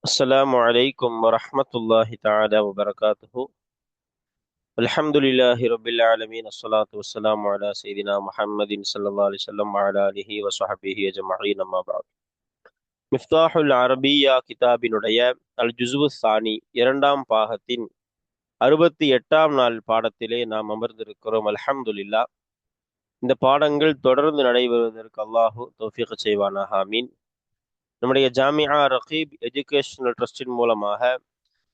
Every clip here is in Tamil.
السلام عليكم ورحمة الله تعالى وبركاته. الحمد لله رب العالمين، الصلاة والسلام على سيدنا محمد صلى الله عليه وسلم وعلى آله وصحبه أجمعين. أما بعد. மிஃப்தாஹுல் அரபியா கிதாபினுடைய அல் ஜுஸ்வு சானி இரண்டாம் பாகத்தின் 68ஆம் நாள் பாடத்திலே நாம் அமர்ந்திருக்கிறோம். அல்ஹம்துலில்லாஹ். இந்த பாடங்கள் தொடர்ந்து நடைபெறுவதற்கு அல்லாஹு தௌஃபீக் செய்வானாக. ஆமீன். நம்முடைய ஜாமியா ரகீப் எஜுகேஷனல் ட்ரஸ்டின் மூலமாக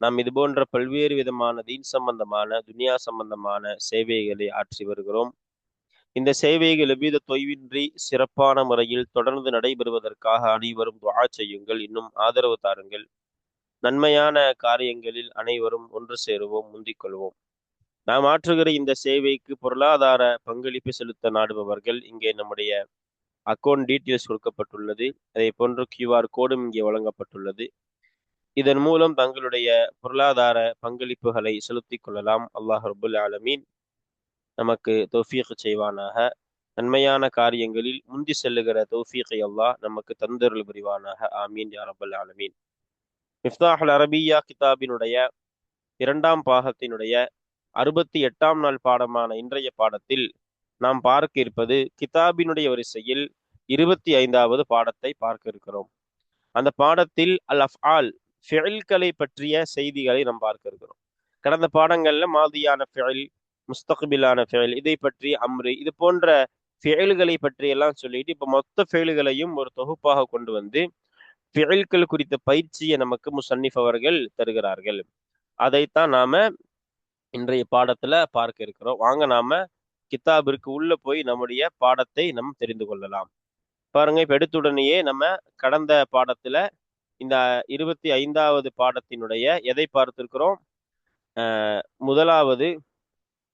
நாம் இது போன்ற பல்வேறு விதமான தீன் சம்பந்தமான துனியா சம்பந்தமான சேவைகளை ஆற்றி வருகிறோம். இந்த சேவைகள் எவ்வித தொய்வின்றி சிறப்பான முறையில் தொடர்ந்து நடைபெறுவதற்காக அனைவரும் துஆ செய்யுங்கள், இன்னும் ஆதரவு தாருங்கள். நன்மையான காரியங்களில் அனைவரும் ஒன்று சேருவோம், முந்திக் கொள்வோம். நாம் ஆற்றுகிற இந்த சேவைக்கு பொருளாதார பங்களிப்பு செலுத்த நாடுபவர்கள் இங்கே நம்முடைய அக்கௌண்ட் டீட்டெயில்ஸ் கொடுக்கப்பட்டுள்ளது. அதே போன்று QR கோடும் இங்கே வழங்கப்பட்டுள்ளது. இதன் மூலம் தங்களுடைய பொருளாதார பங்களிப்புகளை செலுத்திக் கொள்ளலாம். அல்லாஹ் ரப்புல் ஆலமீன் நமக்கு தௌஃபீக் செய்வானாக. நன்மையான காரியங்களில் முந்தி செல்லுகிற தௌஃபீகை அல்லாஹ் நமக்கு தந்தருள் புரிவானாக. ஆமீன் யா ரப்பல் ஆலமீன். மிஃப்தாஹுல் அரபியா கிதாபினுடைய இரண்டாம் பாகத்தினுடைய 68ஆம் நாள் பாடமான இன்றைய பாடத்தில் நாம் பார்க்க இருப்பது கிதாபினுடைய வரிசையில் 25வது பாடத்தை பார்க்க இருக்கிறோம். அந்த பாடத்தில் அல் அஃஆல் ஃபிஇல்களை பற்றிய செய்திகளை நாம் பார்க்க இருக்கிறோம். கடந்த பாடங்கள்ல மாதியான ஃபிஇல், முஸ்தக்பிலான ஃபிஇல், இதை பற்றி அம்ரு, இது போன்ற ஃபிஇல்களை பற்றி எல்லாம் சொல்லிட்டு இப்ப மொத்த ஃபிஇல்களையும் ஒரு தொகுப்பாக கொண்டு வந்து ஃபிஇல்கள் குறித்த பயிற்சியை நமக்கு முசன்னிஃப் அவர்கள் தருகிறார்கள். அதைத்தான் நாம இன்றைய பாடத்துல பார்க்க இருக்கிறோம். வாங்க நாம கிதாபிற்கு உள்ள போய் நம்முடைய பாடத்தை நாம் தெரிந்து கொள்ளலாம். பாருங்க, இப்ப எடுத்துடனேயே நம்ம கடந்த பாடத்துல இந்த 25வது பாடத்தினுடைய எதை பார்த்திருக்கிறோம்? முதலாவது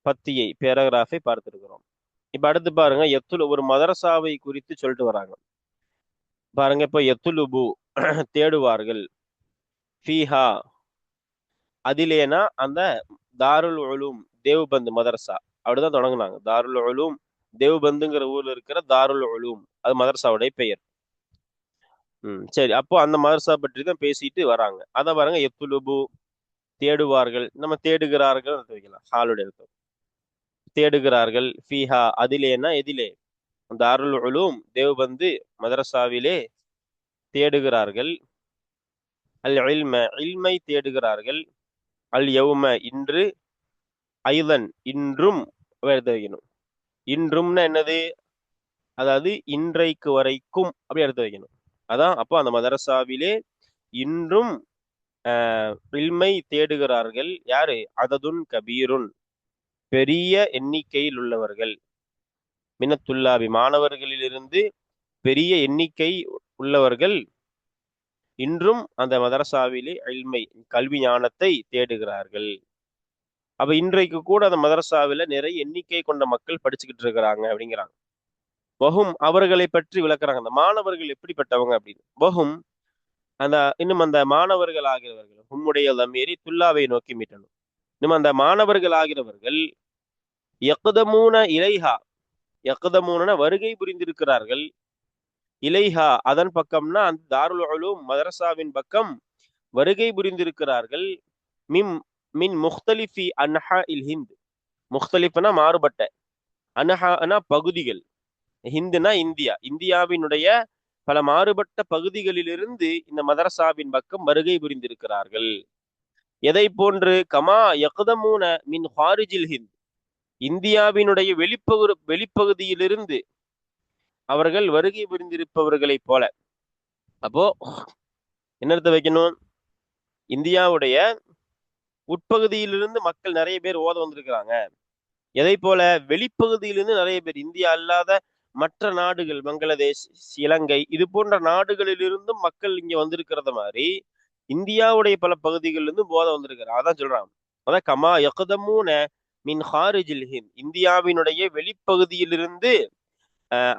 பத்தியை, பேராகிராஃபை பார்த்திருக்கிறோம். இப்ப அடுத்து பாருங்க, ஒரு மதரசாவை குறித்து சொல்லிட்டு வராங்க. பாருங்க, இப்ப எத்துலுபு தேடுவார்கள், ஃபீஹா அதிலேனா அந்த தாருல் உலூம் தேவ்பந்த் மதரசா அப்படிதான் தொடங்குனாங்க. தாருல் உலூம் தேவ்பந்துங்கிற ஊர்ல இருக்கிற தாருல் உலூம், அது மதரசாவுடைய பெயர். சரி, அப்போ அந்த மதரசா பற்றி தான் பேசிட்டு வராங்க. அதான் பாருங்க, எத்துலுபு தேடுவார்கள், நம்ம தேடுகிறார்கள் வைக்கலாம், ஹாலுடைய அர்த்தம். தேடுகிறார்கள், ஃபீஹா அதிலேனா எதிலே, தாருல் உலூம் தேவ்பந்து மதரசாவிலே தேடுகிறார்கள். அல் இல்ம இல்மை தேடுகிறார்கள். அல் யௌம இன்று, ஐதன் இன்றும் எழுத வைக்கணும். இன்றும்னா என்னது, அதாவது இன்றைக்கு வரைக்கும் அப்படி எடுத்து வைக்கணும். அதான் அப்போ அந்த மதரசாவிலே இன்றும் இல்மை தேடுகிறார்கள். யாரு? அததுன் கபீருன், பெரிய எண்ணிக்கையில் உள்ளவர்கள். மினத்துல்லாபி மாணவர்களிலிருந்து பெரிய எண்ணிக்கை உள்ளவர்கள் இன்றும் அந்த மதரசாவிலே இல்மை கல்வி ஞானத்தை தேடுகிறார்கள். அப்ப இன்றைக்கு கூட அந்த மதரசாவில நிறைய எண்ணிக்கை கொண்ட மக்கள் படிச்சுக்கிட்டு இருக்கிறாங்க அப்படிங்கிறாங்க. வஹும் அவர்களை பற்றி விளக்குறாங்க, அந்த மாணவர்கள் எப்படிப்பட்டவங்க அப்படின்னு. வஹும் இன்னும் அந்த மாணவர்கள் ஆகிறவர்கள், உம்முடைய மீறி துல்லாவை நோக்கி மீட்டணும். இன்னும் அந்த மாணவர்கள் ஆகிறவர்கள் யக்தமூன இலைஹா, யக்தமூன வருகை புரிந்திருக்கிறார்கள். இலைஹா அதன் பக்கம்னா அந்த தாருல் உலூம் மதரசாவின் பக்கம் வருகை புரிந்திருக்கிறார்கள். மின் மின் முக்தலிஃபி அன்ஹா இல் ஹிந்த், முக்தலிஃப்னா மாறுபட்ட, அன்ஹானா பகுதிகள், ஹிந்துனா இந்தியா, இந்தியாவினுடைய பல மாறுபட்ட பகுதிகளிலிருந்து இந்த மதரசாவின் பக்கம் வருகை புரிந்திருக்கிறார்கள். எதை போன்று? கமா யக்தமூன மின் ஹாரிஜில் ஹிந்த், இந்தியாவினுடைய வெளிப்பகுதியிலிருந்து அவர்கள் வருகை புரிந்திருப்பவர்களை போல. அப்போ என்ன எடுத்து வைக்கணும்? இந்தியாவுடைய உட்பகுதியிலிருந்து மக்கள் நிறைய பேர் ஓத வந்திருக்கிறாங்க. எதை போல? வெளிப்பகுதியிலிருந்து நிறைய பேர், இந்தியா அல்லாத மற்ற நாடுகள், பங்களாதேஷ், இலங்கை, இது போன்ற நாடுகளிலிருந்தும் மக்கள் இங்க வந்திருக்கிறத மாதிரி இந்தியாவுடைய பல பகுதிகளிலிருந்து போத வந்திருக்கிறார். அதான் சொல்றாங்க. அதான் கமா யக்தமூன மின் ஹாரிஜில் ஹிந்த், இந்தியாவினுடைய வெளிப்பகுதியிலிருந்து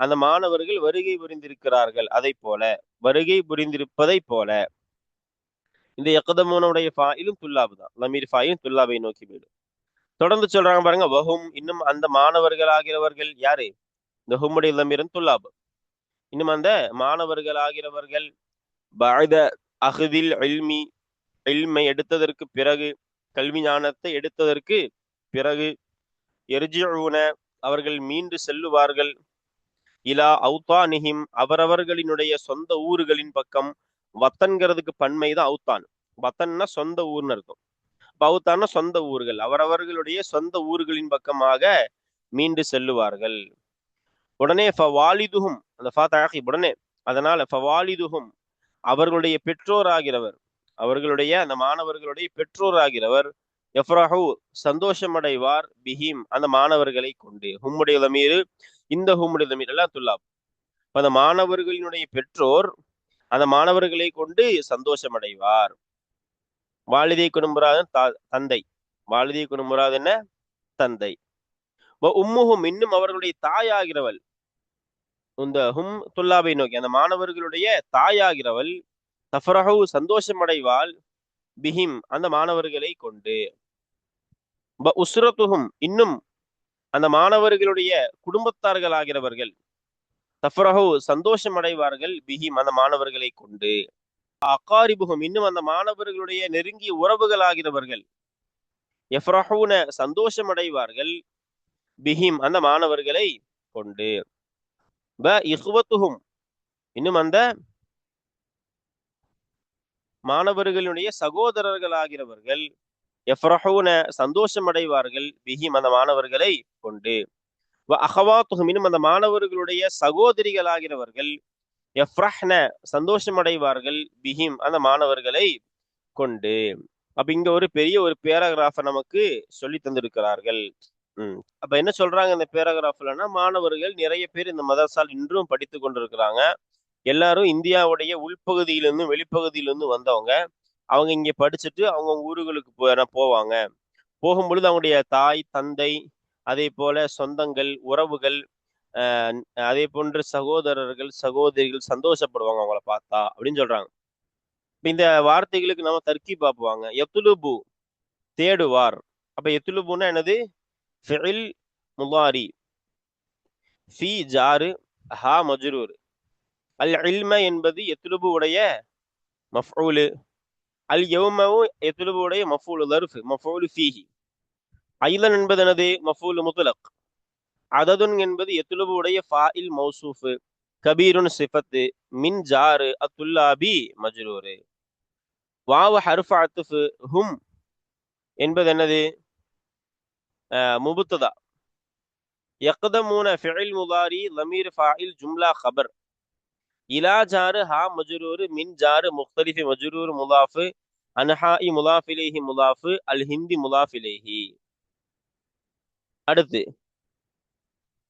அந்த மாணவர்கள் வருகை புரிந்திருக்கிறார்கள். அதை போல, வருகை புரிந்திருப்பதை போல. இந்த யக்தமூனுடைய ஃபாயிலும் துல்லாபு தான், லமீர் ஃபாயிலும் துல்லாபை நோக்கி போயிடும். தொடர்ந்து சொல்றாங்க பாருங்க, வஹும் இன்னும் அந்த மாணவர்கள் ஆகிறவர்கள் யாரு? இந்த ஹும்முடைய லமீரன் துல்லாபு. இன்னும் அந்த மாணவர்கள் ஆகிறவர்கள் பஅத அஹ்தில் இல்மி, இல்மை எடுத்ததற்கு பிறகு, கல்வி ஞானத்தை எடுத்ததற்கு பிறகு, எர்ஜிஊன அவர்கள் மீண்டு செல்லுவார்கள், இலா அவுத்தானிஹிம் அவரவர்களினுடைய சொந்த ஊர்களின் பக்கம். வத்தன்கிறதுக்கு பன்மைதான் அவுத்தான். வத்தன்னா சொந்த ஊர்னு இருக்கும். பௌத்தான சொந்த ஊர்கள், அவரவர்களுடைய சொந்த ஊர்களின் பக்கமாக மீண்டு செல்லுவார்கள். உடனே ஃபவாலிதுஹும், அந்த ஃபாத்தாகி உடனே, அதனால ஃபவாலிதுஹும் அவர்களுடைய பெற்றோராகிறவர், அவர்களுடைய அந்த மாணவர்களுடைய பெற்றோராகிறவர், எஃப்ரஹு சந்தோஷமடைவார், பிஹிம் அந்த மாணவர்களை கொண்டு. ஹும்முடைய தமீர், இந்த ஹும்முடைய தமீர் எல்லாம் துல்லாப். அந்த மாணவர்களினுடைய பெற்றோர் அந்த மாணவர்களை கொண்டு சந்தோஷமடைவார். வாலிதை குடும்பராதன் தந்தை, வாலிதை குடும்பராது என்ன தந்தை. உம்முஹும் இன்னும் அவர்களுடைய தாயாகிறவள், இந்த ஹும் துல்லாபை நோக்கி அந்த மாணவர்களுடைய தாயாகிறவள், தஃப்ரஹு சந்தோஷமடைவாள், பிஹிம் அந்த மாணவர்களை கொண்டு. உஸ்ரத்துஹும் இன்னும் அந்த மாணவர்களுடைய குடும்பத்தார்கள் ஆகிறவர்கள், தஃப்ரஹு சந்தோஷமடைவார்கள், பிஹிம் அந்த மாணவர்களை கொண்டு. அகாரிபுகும் இன்னும் அந்த மாணவர்களுடைய நெருங்கிய உறவுகள் ஆகிறவர்கள், எஃப்ரஹூன சந்தோஷமடைவார்கள், பிஹிம் அந்த மாணவர்களை கொண்டு. இஹ்வத்துஹும் இன்னும் அந்த மாணவர்களுடைய சகோதரர்கள் ஆகிறவர்கள், எஃப்ரஹூன சந்தோஷமடைவார்கள், பிஹிம் அந்த மாணவர்களை கொண்டு. அஹவாத்துஹும் இன்னும் அந்த மாணவர்களுடைய சகோதரிகள் ஆகிறவர்கள், எஃப்ரஹ்ன சந்தோஷமடைவார்கள், பிஹிம் அந்த மாணவர்களை கொண்டு. அப்ப இங்க ஒரு பெரிய ஒரு பேராகிராஃபை நமக்கு சொல்லி தந்திருக்கிறார்கள். அப்ப என்ன சொல்றாங்க இந்த பேராகிராஃப்லன்னா, மாணவர்கள் நிறைய பேர் இந்த மதரசால் இன்றும் படித்து கொண்டிருக்கிறாங்க. எல்லாரும் இந்தியாவுடைய உள்பகுதியிலிருந்து வெளிப்பகுதியிலிருந்து வந்தவங்க. அவங்க இங்க படிச்சுட்டு அவங்க ஊர்களுக்கு போவாங்க. போகும் பொழுது அவங்களுடைய தாய் தந்தை, அதே போல சொந்தங்கள் உறவுகள், அதே போன்று சகோதரர்கள் சகோதரிகள் சந்தோஷப்படுவாங்க அவங்கள பார்த்தா அப்படின்னு சொல்றாங்க. இந்த வார்த்தைகளுக்கு நம்ம தர்க்கி பார்ப்புவாங்க. எத்துலுபு தேடுவார். அப்ப எத்துலுபுன்னா என்னது? ஃபிஇல் முதாரி, ஃபி ஜாரு, ஹா மஜ்ரூர். அல் இல்ம என்பது எத்துலுபு உடைய மஃஊலு, அல் யௌமவு எத்துலுபு உடைய மஃஊலு தர்ஃப், மஃஊலு ஃபீஹி. ஐலன் என்பது என்னது? மஃஊலு முத்லக். அததுன் என்பது எத்துலுபு உடைய ஃபாஇல் மௌசூஃப், கபீருன் சிஃபத்து, மின் ஜாரு அத்துல்லாபி மஜ்ரூர். வாவ ஹர்ஃப் அத்ஃப், ஹும் என்பது என்னது? முபத்ததா. யக்தமூன ஃபிஇல் முதாரி லமீர் ஃபாஇல் ஜும்லா கபர், இலா ஜாரு ஹா மஜ்ரூர், மின் ஜாரு முக்தலிஃப் மஜ்ரூர் முதாஃப், அன்ஹாஇ முதாஃப் இலைஹி முதாஃப், அல் ஹிந்தி முதாஃப் இலைஹி. அடுத்து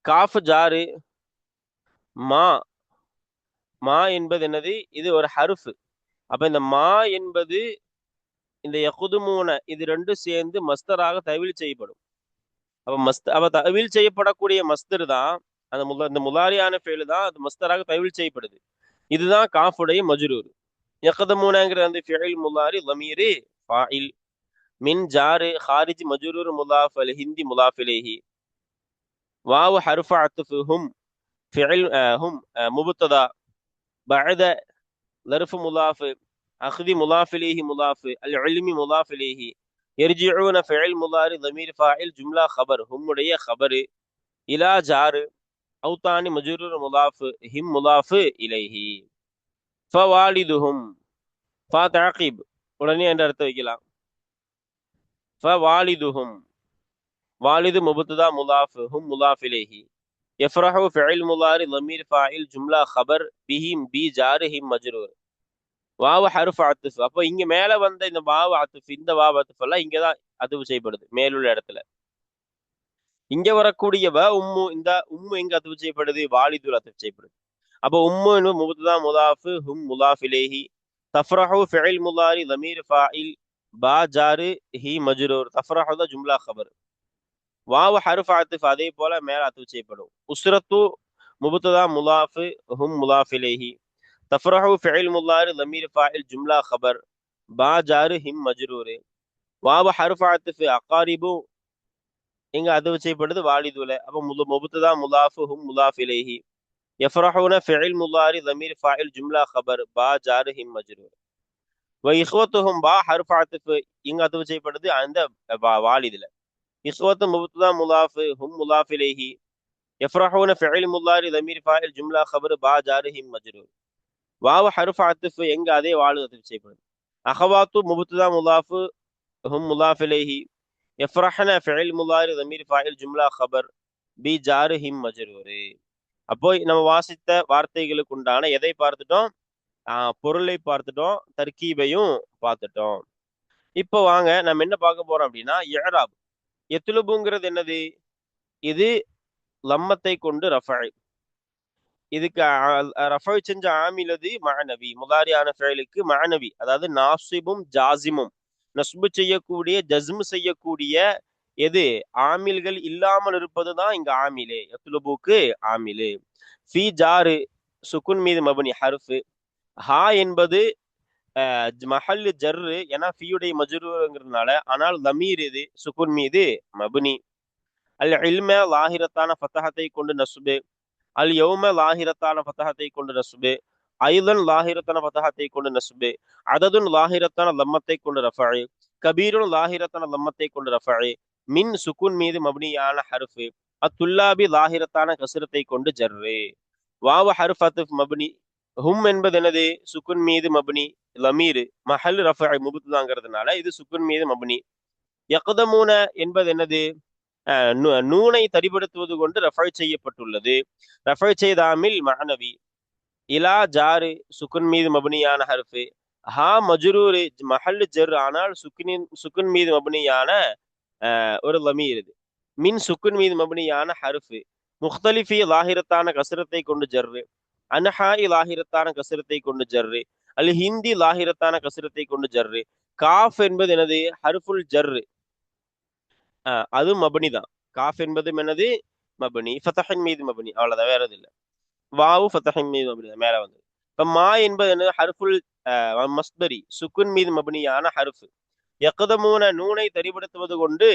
காஃப் ஜாரு மா. மா என்பது என்னது? இது ஒரு ஹர்ஃப். அப்ப இந்த மா என்பது இந்த யகுதுமூன இது ரெண்டும் சேர்ந்து மஸ்தராக தவில் செய்யப்படும். அப்ப தவில் செய்யப்படக்கூடிய மஸ்தர் தான் அந்த முதாரியான ஃபெயில் தான் அது மஸ்தராக தவில் செய்யப்படுது. இதுதான் காஃபுடைய மஜ்ரூர். யக்தமூனங்கிற அந்த ஃபிஇல் முதாரி லமீர் ஃபாஇல், மின் ஜாரு ஹாரிஜ் மஜ்ரூர் முதாஃப், அல் ஹிந்தி முதாஃப் இலைஹி. வாவ் ஹர்ஃப் அத்ஃப், ஹும் ஃபிஇல் ஹும் முபத்ததா, பஅத ظرف முதாஃப், அக்தி முதாஃப் இலைஹி முதாஃப், அல் இல்மி முதாஃப் இலைஹி. யர்ஜிஊன ஃபிஇல் முதாரி ضمீர் ஃபாஇல் ஜும்லா கபர், ஹும் உடைய கபர், இலா ஜாரு அவுதானி மஜ்ரூர் முதாஃப், ஹிம் முதாஃப் இலைஹி. ஃபவாலிதுஹும், ஃபா தஅகீப் உடனே என்ற அர்த்தம் வைக்கலாம். ஃபவாலிதுஹும், வாலிது முபத்ததா முதாஃப், ஹும் முதாஃப் இலைஹி. யஃப்ரஹு ஃபிஇல் முதாரி ضمீர் ஃபாஇல் ஜும்லா கபர், பிஹிம் பி ஜாரு ஹிம் மஜ்ரூர். வாவ ஹர்ஃப் அத்ஃப். அப்போ இங்க மேல வந்த இந்த வாவ அத்ஃப், இந்த வாவ அத்ஃப் எல்லாம் இங்கதான் அத்ஃப் செய்யப்படுது, மேலுள்ள இடத்துல. இங்க வரக்கூடிய உம்மு, இந்த உம்மு எங்க அத்ஃப் செய்யப்படுது? வாலிதுல் அத்ஃப் செய்யப்படுது. அப்போ உம்மு முபத்ததா முதாஃப், ஹும் முதாஃப் இலைஹி. தஃப்ரஹு ஃபிஇல் முதாரி ضمீர் ஃபாஇல், பா ஜாரு ஹி மஜ்ரூர், தஃப்ரஹு தான் ஜும்லா கபர். வாவ ஹர்ஃப் அத்ஃப் அதே போல மேல அத்ஃப் செய்யப்படும். உஸ்ரத்து முபத்ததா முதாஃப், ஹும் முதாஃப் இலைஹி. தஃப்ரஹு ஃபிஇல் முதாரி ضمீர் ஃபாஇல் ஜும்லா கபர், பா ஜாரு ஹிம் மஜ்ரூர். வாவ ஹர்ஃப் அத்ஃப் அகாரிபு எங்க அத்ஃப் செய்யப்படுது? வாலிதுல. அப்ப முபத்ததா முதாஃப், ஹும் முதாஃப் இலைஹி. யஃப்ரஹூன ஃபிஇல் முதாரி ضمீர் ஃபாஇல் ஜும்லா கபர், பா ஜாரு ஹிம் மஜ்ரூர். இஹ்வத்துஹும் பா ஹர்ஃப் அத்ஃப் இங்க அத்ஃப் செய்யப்படுது அந்த வாலிதுல. இஹ்வத்து முப்ததா முலாஃப் ஹும் முலாஃப் இலைஹி. யஃப்ரஹூன ஃபிஇல் முலாரி தமீர் ஃபாயில் ஜும்லா ஹபர் பா ஜாரிஹிம் மஜ்ரூர். வாவ ஹர்ஃப் அத்ஃப் எங்க அதே வாலு அத்ஃப் செய்யப்படுது. அஹவாத்து முப்ததா முலாஃப் ஹும் முலாஃப் இலைஹி. யஃப்ரஹன ஃபிஇல் முலாரி தமீர் ஃபாயில் ஜும்லா ஹபர் பி ஜாரிஹிம் மஜ்ரூர். அப்போ நம்ம வாசித்த வார்த்தைகளுக்கு உண்டான எதை பார்த்துட்டோம்? பொருளை பார்த்துட்டோம், தர்கீபையும் பார்த்துட்டோம். இப்போ வாங்க நம்ம என்ன பார்க்க போறோம் அப்படின்னா இஅராப். யத்லுபுங்கிறது என்னது? இது லம்மத்தை கொண்டு ரஃபை. இதுக்கு ரஃபை செஞ்ச ஆமிலது மஅனவி. முதாரியான ஃபெயலுக்கு மஅனவி, அதாவது நாசிபும் ஜாசிமும், நஸ்பு செய்யக்கூடிய ஜஸ்ம் செய்யக்கூடிய எது ஆமில்கள் இல்லாமல் இருப்பதுதான் இங்க ஆமிலே. யத்லுபுக்கு ஆமிலு. ஃபி ஜாரு சுக்குன் மீது மபனி ஹர்ஃப். ஹா என்பது மஹல்லு ஜர்ரு, ஏன்னா ஃபியுடைய மஜ்ரூருங்கிறதுனால. ஆனால் லமீர் இது சுக்குன் மீது மபனி. அல் இல்ம லாஹிரத்தான ஃபத்தஹத்தை கொண்டு நஸ்பு. அல் யௌம லாஹிரத்தான ஃபத்தஹத்தை கொண்டு நஸ்பு. ஐலன் லாஹிரத்தான ஃபத்தஹத்தை கொண்டு நஸ்பு. அததுன் லாஹிரத்தான லம்மத்தை கொண்டு ரஃபை. கபீருன் லாஹிரத்தான லம்மத்தை கொண்டு ரஃபை. மின் சுக்குன் மீது மப்னியான ஹர்ஃப். அத்துல்லாபி லாஹிரத்தான கஸ்ரத்தை கொண்டு ஜர்ரு. வாவ ஹர்ஃப் அத்ஃப் மப்னி. ஹும் என்பது என்னது? சுக்குன் மீது மப்னி. லமீர் மஹல் ரஃபை முபுத்ததாங்கிறதுனால இது சுக்குன் மீது மப்னி. யக்தமூன என்பது என்னது? நூனை தரிபடுத்துவது கொண்டு ரஃபை செய்யப்பட்டுள்ளது. ரஃபை செய்தாமில் மஅனவி. இலா ஜாரு சுக்குன் மீது மப்னியான ஹர்ஃப். ஹா மஜ்ரூர் மஹல் ஜர், ஆனால் சுக்குன் மீது மப்னியான ஒரு லமீர் இது. மின் சுக்குன் மீது மப்னியான ஹர்ஃப். முக்தலிஃபி லாஹிரத்தான கஸ்ரத்தை கொண்டு ஜர்ரு. அன்ஹாஇ லாஹிரத்தான கஸ்ரத்தை கொண்டு ஜர்ரு. அல் ஹிந்தி லாஹிரத்தான கஸ்ரத்தை கொண்டு ஜர்ரு. காஃப் என்பது என்னது? ஹர்ஃபுல் ஜர்ரு, அது மபனி தான். காஃப் என்பது என்னது? மபனி. ஃபதஹின் மீது மபனி, அவ்வளவுதான், வேற எது இல்லை. வாவு ஃபதஹின் மீது மபனி மேல வந்து. இப்ப மா என்பது என்னது? ஹர்ஃபுல் மஸ்தரி, சுக்குன் மீது மபனியான ஹர்ஃப். யக்தமூன நூனை தரிபடுத்துவது கொண்டு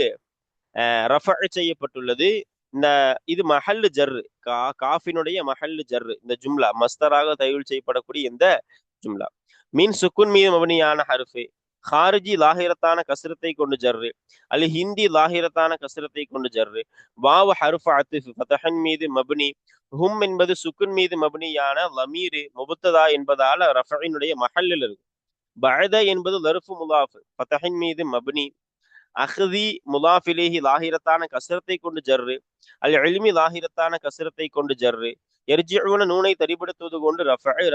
ரஃபஅ செய்யப்பட்டுள்ளது. இந்த இது மஹல்லு ஜர்ரு, காஃபினுடைய மஹல்லு ஜர்ரு. இந்த ஜும்லா மஸ்தராக தயவுல் செய்யப்படக்கூடிய இந்த ஜும்லா. மீன் சுக்குன் மீது மபனியான ஹர்ஃப். ஹாரிஜி லாஹிரத்தான கஸ்ரத்தை கொண்டு ஜர்ரு. அல் ஹிந்தி லாஹிரத்தான கஸ்ரத்தை கொண்டு ஜர்ரு. வாவ் ஹர்ஃப் அத்ஃப் ஃபதஹன் மீது மப்னி. ஹும் என்பது சுக்குன் மீது மப்னியான லமீர் முபத்ததா என்பதால ரஃபஇனுடைய மஹல்லில் இருக்கும். பஅத என்பது லர்ஃபு முலாஃப் ஃபதஹின் மீது மப்னி. அஹ்தி முலாஃப் இலைஹி லாஹிரத்தான கஸ்ரத்தை கொண்டு ஜர்ரு. அல் இல்மி லாஹிரத்தான கஸ்ரத்தை கொண்டு ஜர்ரு. எர்ஜிஊன நூனை தரிபடுத்துவது கொண்டு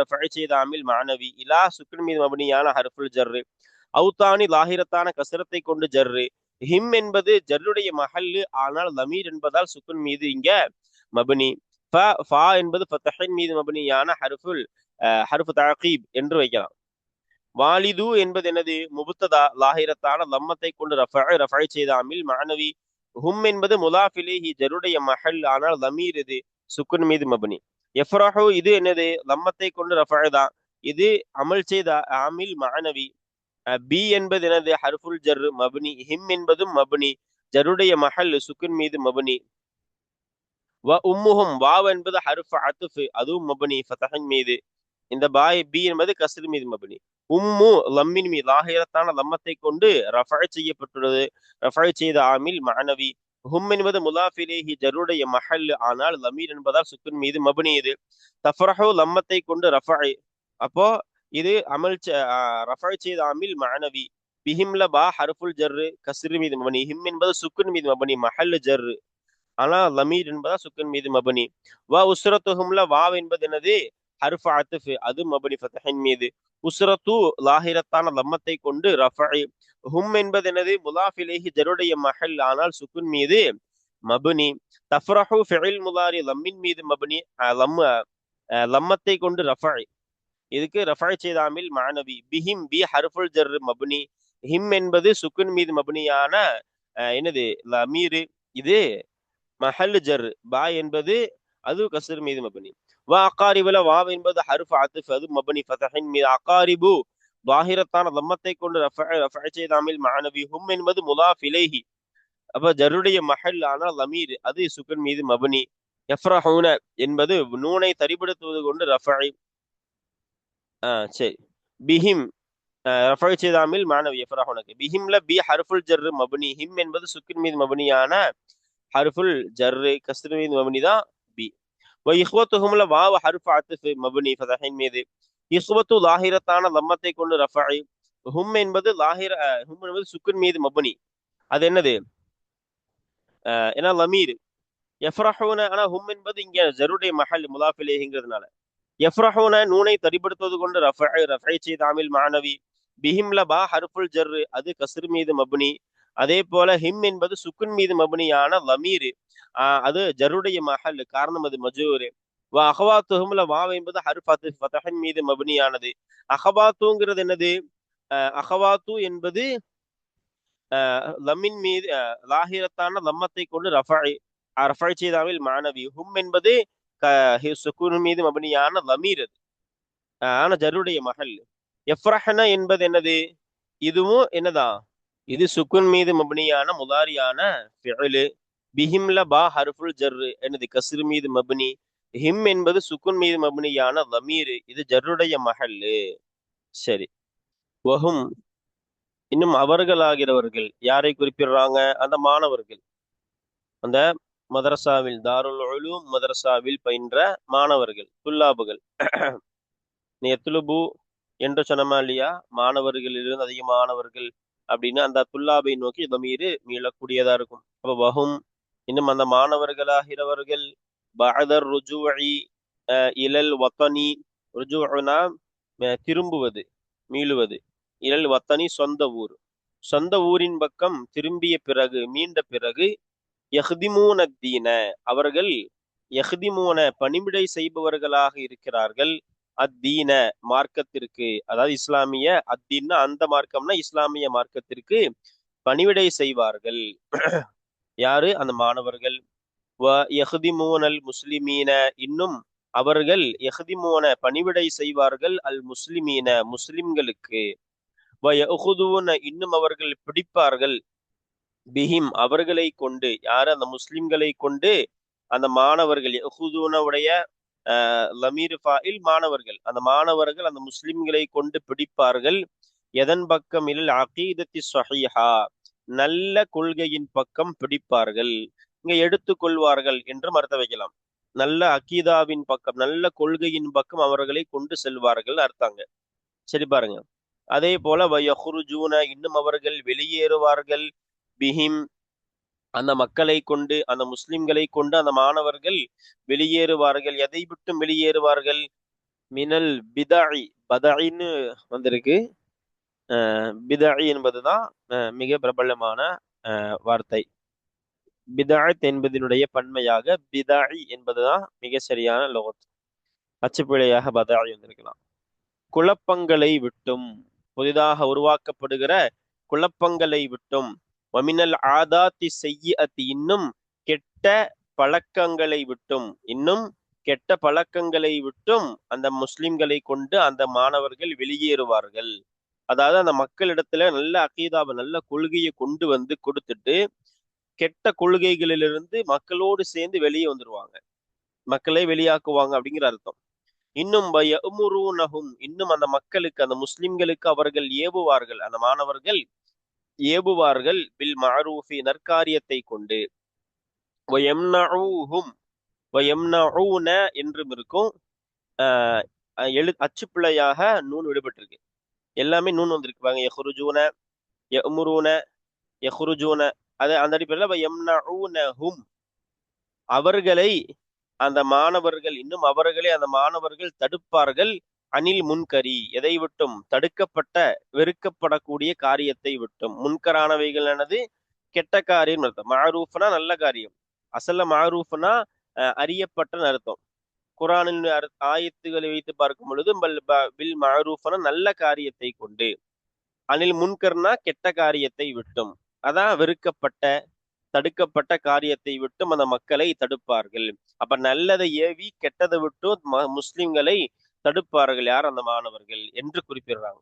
ரஃபை செய்த ஆமில் மஅனவி. இலா சுக்குன் மீது மப்னியான ஹர்ஃபுல் ஜர்ரு. அவுத்தானி லாஹிரத்தான கஸ்ரத்தை கொண்டு ஜர்ரு. ஹிம் என்பது ஜர்ருடைய மஹல்லு, ஆனால் லமீர் என்பதால் சுக்குன் மீது இங்க மப்னி. ஃபா என்பது ஃபதஹின் மீது மப்னியான ஹர்ஃபு தஅகீப் என்று வைக்கலாம். வாலிது என்பது என்னது? முபத்ததா லாஹிரத்தான லம்மத்தை கொண்டு ரஃபை செய்த ஆமில் மஅனவி. ஹும் என்பது முலாஃப் இலைஹி ஜர்ருடைய மஹல், ஆனால் லமீர் இது சுக்குன் மீது மப்னி. யஃப்ரஹு இது என்னது? லம்மத்தை கொண்டு ரஃபை தான், இது அமல் செய்த ஆமில் மஅனவி. பி என்பது எனது? ஹர்ஃபுல் ஜர் மப்னி. ஹிம் என்பதும் மப்னி, ஜருடைய மஹல் சுக்குன் மீது மப்னி. வ உம்முஹும் வாவ் என்பது ஹர்ஃப் அத்ஃப், அதுவும் மப்னி ஃபதஹின் மீது. இந்த பாய் பி என்பது கஸ்ர் மீது மப்னி. உம்மு லம்மின் மீது லாஹிரத்தான லம்மத்தை கொண்டு ரஃபை செய்யப்பட்டுள்ளது. ரஃபை செய்த ஆமில் மஅனவி. ஹும் என்பது முலாஃப் இலைஹி ஜருடைய மஹல், ஆனால் லமீர் என்பதால் சுக்குன் மீது மப்னி இது. தஃப்ரஹு லம்மத்தை கொண்டு ரஃபை. அப்போ இது அமல் ரஃபை செய்த ஆமில் மஅனவி. பிஹிம்ல பா ஹர்ஃபுல் ஜர்ரு கஸ்ர் மீது மபனி. ஹிம் என்பது சுக்குன் மீது மபனி, மஹல் ஜர்ரு, ஆனா லமீர் என்பதா சுக்குன் மீது மபனி. வா உஸ்ரத்துஹும்ல வாவ் என்பது என்னது? ஹர்ஃப் அத்ஃப், அது மபனி ஃபதஹின் மீது. உஸ்ரத்து லாஹிரத்தான லம்மத்தை கொண்டு ரஃபை. ஹும் என்பது என்னது? முலாஃப் இலைஹி ஜருடைய மஹல், ஆனால் சுக்குன் மீது மபனி. தஃப்ரஹு ஃபிஇல் முதாரி லம்மின் மீது மபனி. லம்மத்தை கொண்டு ரஃபை, இதுக்கு ரஃபை செய்த ஆமில் மஅனவி. பிஹிம் பி ஹர்ஃபுல் ஜர் மப்னி. ஹிம் என்பது சுக்குன் மீது மப்னியான என்னது? லமீர், இது மஹல் ஜர். பா என்பது அது கஸ்ர் மீது மப்னி. வ அகாரிபுல வாவ் என்பது ஹர்ஃப் அத்ஃப், அது மப்னி ஃபதஹின் மீது. அகாரிபு லாஹிரத்தான லம்மத்தை கொண்டு ரஃபை செய்த ஆமில் மஅனவி. ஹும் என்பது முலாஃப் இலைஹி, அப்ப ஜருடைய மஹல், ஆனால் லமீர், அது சுக்குன் மீது மப்னி. யஃப்ரஹூன என்பது நூனை தரிபடுத்துவது கொண்டு ரஃபை. சரி. பிஹிம் ரஃபை செய்தாமில் மாணவி எஃப்ராஹுனக்கு பிஹிம்ல பி ஹர்ஃபுல் ஜர்ரு மபனி. ஹிம் என்பது சுக்கின் மீது மபனியான ஹர்ஃபுல் ஜர்ரு, கஸ்ர் மீது மபனி தான் பி. இஹ்வத்துஹும்ல வாவ ஹர்ஃப் அத்ஃப் மபனி ஃபதஹின் மீது. இஹ்வத்து லாஹிரத்தான லம்மத்தை கொண்டு ரஃபை. ஹும் என்பது லாஹிர ஹும் என்பது சுக்கின் மீது மபனி. அது என்னது? ஏன்னா லமீர். எஃப்ரஹூன ஆனா ஹும் என்பது இங்க ஜருடைய மஹல் முலாஃபிலேங்கிறதுனால எஃப்ரஹூன நூனை தரிப்படுத்துவது கொண்டு ரஃபை செய்தாமில் மாணவி. பிஹிம்ல பா ஹர்ஃபுல் ஜர்ரு, அது கஸ்ர் மீது மபனி. அதே போல ஹிம் என்பது சுக்குன் மீது மபனியான லமீர், அது ஜருடைய மஹல், காரணம் அது மஜூர். அஹவாத்துஹும்ல வாவ் என்பது ஹர்ஃப் ஃபதஹின் மீது மபனியானது. அஹவாத்துங்கிறது என்னது? அஹவாத்து என்பது லம்மின் மீது லாஹிரத்தான லம்மத்தை கொண்டு ரஃபை செய்தாவில் மாணவி. ஹும் என்பது சுக்குன் மீது மபனியான லமீர், அது ஆனா ஜருடைய மஹல். எஃப்ரஹன என்பது என்னது? இதுவும் என்னதான்? இது சுக்குன் மீது மபனியான முதாரியான ஃபிஅலு. பிஹிம்ல பா ஹர்ஃபுல் ஜர்ரு என்னது? கஸ்ர் மீது மபனி. ஹிம் என்பது சுக்குன் மீது மபனியான லமீர், இது ஜருடைய மஹல்லு. சரி. வஹும் இன்னும் அவர்களாகிறவர்கள் யாரை குறிப்பிடுறாங்க? அந்த மாணவர்கள், அந்த மதரசாவில் தாருல் உலூம் மதரசாவில் பயின்ற மாணவர்கள், துல்லாபுகள். எத்துலுபு என்று சொன்னமா இல்லையா? மாணவர்களிலிருந்து அதிகமானவர்கள் அப்படின்னு அந்த துல்லாபை நோக்கி தமீரு மீளக்கூடியதா இருக்கும். அப்ப வஹும் இன்னும் அந்த மாணவர்களாகிறவர்கள் பஅதர் ருஜூஇ இலல் வத்தனி. ருஜூனா திரும்புவது, மீளுவது. இலல் வத்தனி சொந்த ஊர். சொந்த ஊரின் பக்கம் திரும்பிய பிறகு, மீண்ட பிறகு யஹ்திமூன தீன, அவர்கள் யஹ்திமூன பணிவிடை செய்பவர்களாக இருக்கிறார்கள். அத்தீன மார்க்கத்திற்கு, அதாவது இஸ்லாமிய அத்தீன்னா அந்த மார்க்கம்னா இஸ்லாமிய மார்க்கத்திற்கு பணிவிடை செய்வார்கள். யாரு? அந்த மாணவர்கள். யஹ்திமூனல் முஸ்லிமீன, இன்னும் அவர்கள் யஹ்திமூன பணிவிடை செய்வார்கள் அல் முஸ்லிமீன முஸ்லிம்களுக்கு. இன்னும் அவர்கள் பிடிப்பார்கள் பிஹிம் அவர்களை கொண்டு. யாரு? அந்த முஸ்லிம்களை கொண்டு. அந்த மாணவர்கள் யஹுதூனவுடைய லமீர் ஃபாயில் மாணவர்கள், அந்த மாணவர்கள் அந்த முஸ்லிம்களை கொண்டு பிடிப்பார்கள். எதன் பக்கம்? இல் அகீதத்தி ஸஹீஹா, நல்ல கொள்கையின் பக்கம் பிடிப்பார்கள். இங்க எடுத்துக்கொள்வார்கள் என்று அர்த்தம் வைக்கலாம். நல்ல அகீதாவின் பக்கம், நல்ல கொள்கையின் பக்கம் அவர்களை கொண்டு செல்வார்கள் அர்த்தாங்க. சரி பாருங்க. அதே போல வயஹ்ருஜூன, இன்னும் அவர்கள் வெளியேறுவார்கள். பிஹிம் அந்த மக்களை கொண்டு, அந்த முஸ்லிம்களை கொண்டு அந்த மாணவர்கள் வெளியேறுவார்கள். எதை விட்டும் வெளியேறுவார்கள்? மினல் பிதாஇ, பதாயின்னு வந்திருக்கு. பிதாஇ என்பதுதான் மிக பிரபலமான வார்த்தை. பிதாஅத் என்பதனுடைய பன்மையாக பிதாஇ என்பதுதான் மிக சரியான லோகத். அச்சுப்பிழையாக பதாஇ வந்திருக்கலாம். குழப்பங்களை விட்டும், புதிதாக உருவாக்கப்படுகிற குழப்பங்களை விட்டும். வமினல் ஆதாத்தி செய்யத்தி, இன்னும் கெட்ட பழக்கங்களை விட்டும், இன்னும் கெட்ட பழக்கங்களை விட்டும் அந்த முஸ்லிம்களை கொண்டு அந்த மாணவர்கள் வெளியேறுவார்கள். அதாவது அந்த மக்களிடத்துல நல்ல அகீதாவை, நல்ல கொள்கையை கொண்டு வந்து கொடுத்துட்டு கெட்ட கொள்கைகளிலிருந்து மக்களோடு சேர்ந்து வெளியே வந்துருவாங்க, மக்களை வெளியாக்குவாங்க அப்படிங்கிற அர்த்தம். இன்னும் இன்னும் அந்த மக்களுக்கு, அந்த முஸ்லிம்களுக்கு அவர்கள் ஏவுவார்கள், அந்த மாணவர்கள் ஏவுவார்கள் பில் மஅரூஃபி நற்காரியத்தை கொண்டு. என்றும் இருக்கும். அச்சுப்பிழையாக நூன் விடுபட்டிருக்கு. எல்லாமே நூன் வந்திருக்கு பாருங்க. யஹ்ருஜூன, யஅமுரூன, யஹ்ருஜூன. அது அந்த அடிப்படையில் அவர்களை அந்த மாணவர்கள், இன்னும் அவர்களை அந்த மாணவர்கள் தடுப்பார்கள். அனில் முன்கரி, எதை விட்டும்? தடுக்கப்பட்ட வெறுக்கப்படக்கூடிய காரியத்தை விட்டும். முன்கரானவைகள் என்னது? கெட்ட காரியம் அர்த்தம். மஅரூஃப்னா நல்ல காரியம். அசல்ல மஅரூஃப்னா அறியப்பட்ட அர்த்தம். குரானின் ஆயத்துகளை வைத்து பார்க்கும் பொழுது பில் மஅரூஃப்னா நல்ல காரியத்தை கொண்டு. அனில் முன்கர்னா கெட்ட காரியத்தை விட்டும். அதான் வெறுக்கப்பட்ட தடுக்கப்பட்ட காரியத்தை விட்டும் அந்த மக்களை தடுப்பார்கள். அப்ப நல்லதை ஏவி கெட்டதை விட்டும் முஸ்லிம்களை தடுப்பார்கள். யார்? அந்த மாணவர்கள் என்று குறிப்பிடுறாங்க.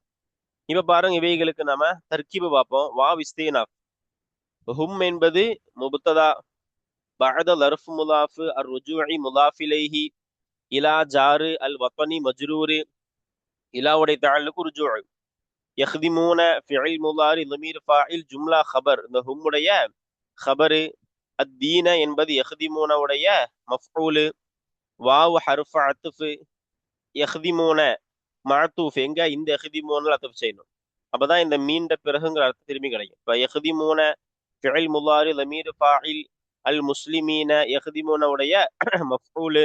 இப்ப பாருங்க, இவைகளுக்கு நாம தர்கீபு பார்ப்போம். வாவ் இஸ்தினாஃப். ஹும் என்பது முப்ததா, பஅத லர்ஃப் முலாஃப், அர் ருஜூஇ முலாஃப் இலைஹி, இலா ஜாரு, அல் வத்தனி மஜ்ரூர், இலாவுடைய தஅல்லுக் ருஜூ. யஹ்திமூன ஃபிஇல் முதாரி லமீர் ஃபாயில் ஜும்லா ஹபர். இந்த ஹும்முடைய ஹபரு. அத்தீன என்பது யஹ்திமூன உடைய மஃஊலு. வாவ் ஹர்ஃப் அத்ஃப். யஹ்திமூன மஅத்தூஃப். எங்க இந்த யஹ்திமூன அத்ஃப் செய்யணும். அப்பதான் இந்த மீண்ட பிறகுங்கிற அர்த்தம் திரும்பி கிடைக்கும். இப்ப யஹ்திமூன ஃபிஇல் முதாரி லமீர் ஃபாயில் அல் முஸ்லிமீன யஹ்திமூன உடைய மஃஊலு.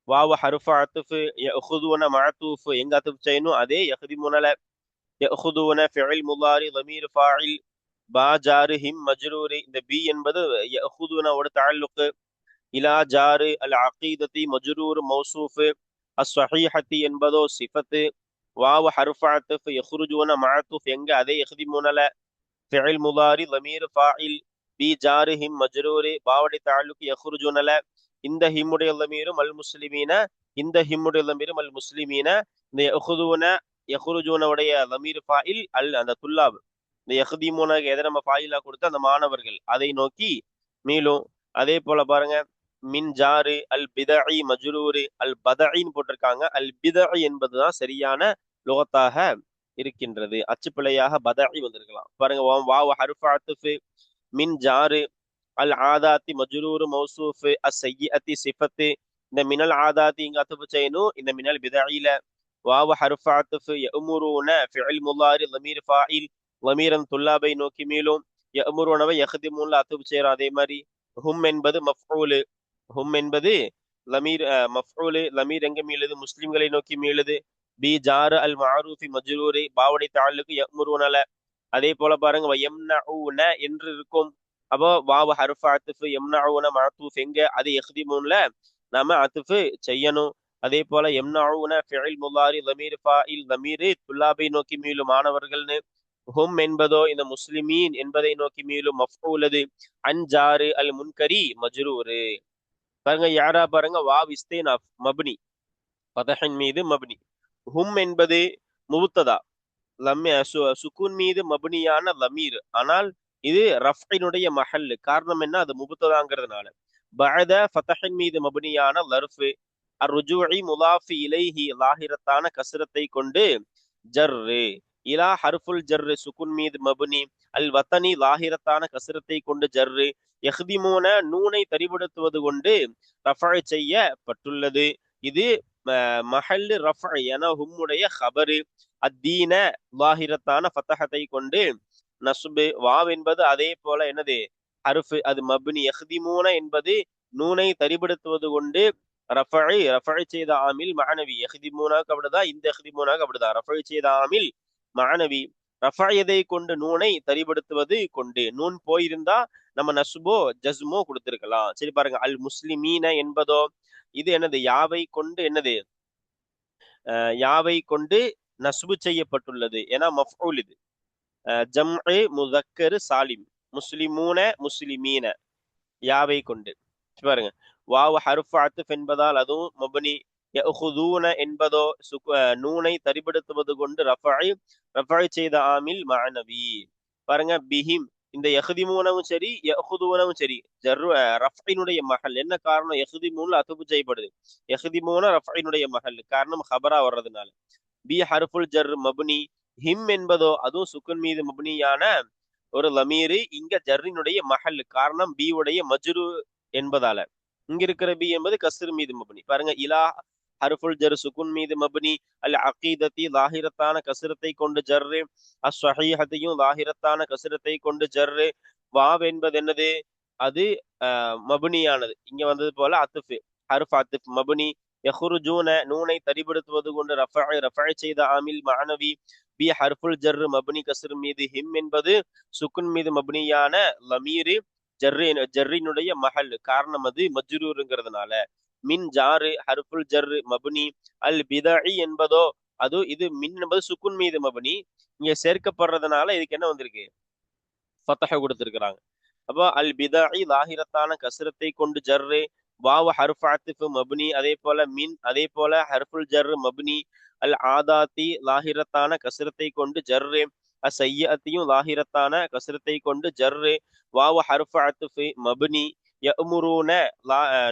வாவ் ஹர்ஃப் அத்ஃப். யஅخذூன மஅத்தூஃப். எங்க அத்ஃப் செய்யணும்? அதே யஹ்திமூனல. யஅخذூன ஃபிஇல் முதாரி லமீர் ஃபாயில் பா ஜாரு ஹிம் மஜ்ரூரி. இந்த பி என்பது யஅخذூன ஒரு தஅல்லுக். இலா ஜாரு அல் அகீதத்தி மஜ்ரூர் மௌசூஃப். அஸ்ஸஹீஹத்தி என்பதோ சிஃபத்து. வாவ் ஹர்ஃப் அத்ஃப். யஹ்ருஜூன மஅத்தூஃப். எங்க அதே யஹ்திமூனல. ஃபிஇல் முதாரி லமீர் ஃபாயில் பி ஜாரு ஹிம் மஜ்ரூரி. பாவடி தஅல்லுக் யஹ்ருஜூனல. இந்த ஹிம்முடைய லமீரும் அல் முஸ்லிமீன. இந்த ஹிம்முடைய லமீரும் அல் முஸ்லிமீன. இந்த யஹ்துன யஹ்ருஜூன உடைய லமீர் ஃபாயில் அல் அந்த துல்லாப். இந்த யஹ்திமூனக்கு எதை நம்ம ஃபாயிலா கொடுத்து அந்த மாணவர்கள் அதை நோக்கி மீளும். அதே போல பாருங்க, மின் ஜாரு அல் பிதஇ மஜ்ரூரு. அல் பதஇன்னு போட்டிருக்காங்க. அல் பிதஇ என்பதுதான் சரியான லுகத்தாக இருக்கின்றது. அச்சுப்பிழையாக பதஇ வந்திருக்கலாம். பாருங்க, வாவ் ஹர்ஃப் அத்ஃப். மின் ஜாரு அல் ஆதாத்தி மஜ்ரூர் மௌசூஃப். அஸ்ஸய்யிஅத்தி சிஃபத்து. இந்த மினல் ஆதாத்தி இங்க அத்ஃப் செய்யணும். இந்த மினல் பிதஇல. வாவ் ஹர்ஃப் அத்ஃப். யஅமுரூன ஃபிஇல் முதாரி லமீர் ஃபாயில் லமீரன் துல்லாபை நோக்கி மீளும். யஅமுரூனவை யஹ்திமூன்ல அத்ஃப் செய்யறோம். அதே மாதிரி ஹும் என்பது மஃஊலு. ஹும் என்பது லமீர் மஃஊலு. லமீர் எங்க மீளுது? முஸ்லிம்களை நோக்கி மீளுது. பி ஜார் அல் மஅரூஃபி மஜ்ரூரி. பாவடி தஅல்லுக் யஅமுரூனல. அதே போல பாருங்க, வயம்னஊன என்று இருக்கும். அப்போ வாவ் ஹர்ஃப் அத்ஃப். யம்னஊன மஅத்தூஃப். எங்க அது யஹ்திமூன்ல நாம அத்ஃப் செய்யணும். அதே போல யம்னஊன ஃபிஇல் முதாரி லமீர் ஃபாயில் லமீர் துல்லாபை நோக்கி மீளும் மாணவர்கள்னு. ஹும் என்பதோ இந்த முஸ்லிமீன் என்பதை நோக்கி மீளும் மஃஊலது. அன் ஜாரு அல் முன்கரி மஜ்ரூரு. பாருங்க யாரா பாருங்க, வாவ் இஸ்தினாஃப் மப்னி ஃபதஹின் மீது மப்னி. ஹும் என்பது முப்ததா சுக்கூன் மீது மப்னியான லமீர். ஆனால் இது ரஃபினுடைய மஹல். காரணம் என்ன? அது முப்ததாங்கிறதுனால. பஅத ஃபதஹின் மீது மப்னியான லர்ஃப். அர்ருஜூஇ முலாஃபி இலைஹி லாஹிரத்தான கஸ்ரத்தை கொண்டு ஜர்ரு. இலா ஹர்ஃபுல் ஜர்ரு சுக்குன் மீது மப்னி. அல் வத்தனி லாஹிரத்தான கஸ்ரத்தை கொண்டு ஜர்ரு. யஹ்திமூன நூனை தரிபடுத்துவது கொண்டு ரஃபஅ செய்யப்பட்டுள்ளது. இது மஹல் ரஃபஅ என ஹும்முடைய ஹபரு. அத்தீன லாஹிரத்தான ஃபதஹத்தை கொண்டு நஸ்பு. வாவ் என்பது அதே போல என்னது? ஹர்ஃப். அது மப்னி. யஹ்திமூன என்பது நூனை தரிபடுத்துவது கொண்டு ரஃபஅ செய்த ஆமில் மஅனவி. யஹ்திமூனாக்கு அப்படிதான், இந்த யஹ்திமூனாக்கு அப்படிதான். ரஃபஅ செய்த ஆமில் மஅனவி. ரஃபஅதை கொண்டு நூனை தரிபடுத்துவது கொண்டு. நூன் போயிருந்தா நம்ம நஸ்போ ஜஸ்மோ கொடுத்திருக்கலாம். சரி பாருங்க, அல் முஸ்லிமீன என்பதோ இது என்னது? யாவை கொண்டு என்னது? யாவை கொண்டு நஸ்பு செய்யப்பட்டுள்ளது. ஏன்னா மஃஊல் இது. ஜம்உ முதக்கர் சாலிம். முஸ்லிமூன முஸ்லிமீன யாவை கொண்டு. பாருங்க, வாவ் ஹர்ஃப் அத்ஃப் என்பதால் அதுவும் மப்னி. யஅخذூன என்பதோ நூனை தரிபடுத்துவது கொண்டு ரஃபஅ செய்த ஆமில் மஅனவி. பாருங்க, பிஹிம் இந்த யஹ்திமூனவும் சரி யஅخذூனவும் சரி ரஃபினுடைய மஹல். என்ன காரணம்? யஹ்திமூன்ல அத்ஃப் செய்யப்படுது. யஹ்திமூன ரஃபினுடைய மஹல். காரணம் ஹபரா வர்றதுனால. பி ஹர்ஃபுல் ஜர் மப்னி. ஹிம் என்பதோ அதுவும் சுக்குன் மீது மப்னியான ஒரு லமீரு. இங்க ஜர்ரினுடைய மஹல். காரணம் பி உடைய மஜ்ரு என்பதால. இங்க இருக்கிற பி என்பது கஸ்ர் மீது மப்னி. பாருங்க, இலா ஹர்ஃபுல் ஜர் சுக்குன் மீது மப்னி. அல் அகீதத்தி லாஹிரத்தான கஸ்ரத்தை கொண்டு ஜர்ரு. அஸ்ஸஹீஹத்தையும் லாஹிரத்தான கஸ்ரத்தை கொண்டு ஜர்ரு. வாவ் என்பது என்னது? அது மப்னியானது. இங்க வந்தது போல அத்ஃப். ஹர்ஃப் அத்ஃப் மப்னி. யஹ்ருஜூன நூனை தரிபடுத்துவது கொண்டு ரஃபஅ செய்த ஆமில் மஅனவி. பி ஹர்ஃபுல் ஜர் மப்னி கஸ்ர் மீது. ஹிம் என்பது சுக்குன் மீது மப்னியான லமீரு. ஜர்ரினுடைய மஹல். காரணம் அது மஜ்ரூருங்கிறதுனால. மின் ஜாரு ஹர்ஃபுல் ஜர் மப்னி. அல் பிதஇ என்பதோ இது மின் என்பது சுக்குன் மீது மப்னி. இங்க சேர்க்கப்படுறதுனால இதுக்கு என்ன வந்திருக்கு? ஃபதஹ கொடுத்திருக்கிறாங்க. அப்போ அல் பிதஇ லாஹிரத்தான கஸ்ரத்தை கொண்டு ஜர்ரு. வாவ் ஹர்ஃப் அத்ஃப் மப்னி. அதே போல மின். அதே போல ஹர்ஃபுல் ஜர் மப்னி. அல் ஆதாத்தி லாஹிரத்தான கஸ்ரத்தை கொண்டு ஜர்ரு. அஸ்ஸய்யிஅத்தியும் லாஹிரத்தான கஸ்ரத்தை கொண்டு ஜர்ரு. வாவ் ஹர்ஃப் அத்ஃப் மப்னி. யஅமுரூன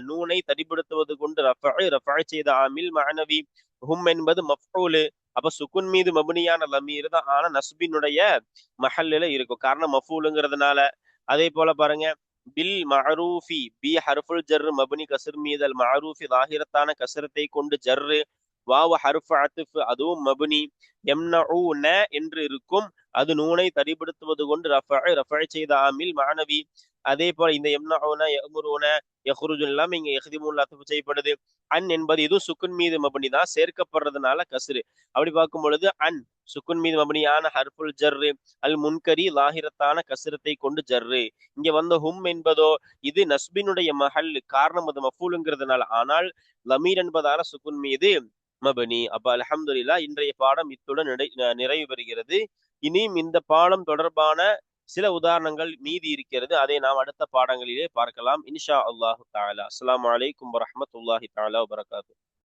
நூனை தரிபடுத்துவது கொண்டு ரஃபஅ செய்த ஆமில் மஅனவி. ஹும் என்பது மஃஊல். அப்ப சுக்குன் மீது மபுனியான லமீர் தான், ஆனா நஸ்பினுடைய மஹல்லுல இருக்கும், காரணம் மஃபூலுங்கிறதுனால. அதே போல பாருங்க, பில் மஅரூஃபி, பி ஹர்ஃபுல் ஜர் மபுனி கஸ்ர் மீதல் மஅரூஃபி லாஹிரத்தான கஸ்ரத்தை கொண்டு ஜர்ரு, வாவ ஹர்ஃப் அத்ஃப் அதுவும் மபுனி, யம்னஊன என்று இருக்கும், அது நூனை தரிப்படுத்துவது கொண்டு ரஃபஅ செய்த ஆமில் மானவி. அதே போல இந்த யம்னஊன யஅமுருன யஹ்ருஜுன் எல்லாம் இங்க யஹ்திமூன் அத்ஃப் செய்யப்படுது. அன் என்பது இது சுக்குன் மீது மபுனி தான், சேர்க்கப்படுறதுனால கஸ்ரு. அப்படி பார்க்கும் பொழுது அன் சுக்குன் மீது மபனியான ஹர்ஃபுல் ஜர்ரு, அல் முன்கரி லாஹிரத்தான கஸ்ரத்தை கொண்டு ஜர்ரு. இங்க வந்த ஹும் என்பதோ இது நஸ்பினுடைய மஹல், காரணம் அது மஃபூலுங்கிறதுனால, ஆனால் லமீர் என்பதால சுக்குன் மீது மபனி. அப்ப அல்ஹம்துலில்லாஹ், இன்றைய பாடம் இத்துடன் நிறைவு பெறுகிறது. இனியும் இந்த பாடம் தொடர்பான சில உதாரணங்கள் மீதி இருக்கிறது, அதை நாம் அடுத்த பாடங்களிலே பார்க்கலாம் இன்ஷா அல்லாஹு தஆலா. அஸ்ஸலாமு அலைக்கும் வரஹ்மத்துல்லாஹி தஆலா வபரகாத்துஹு.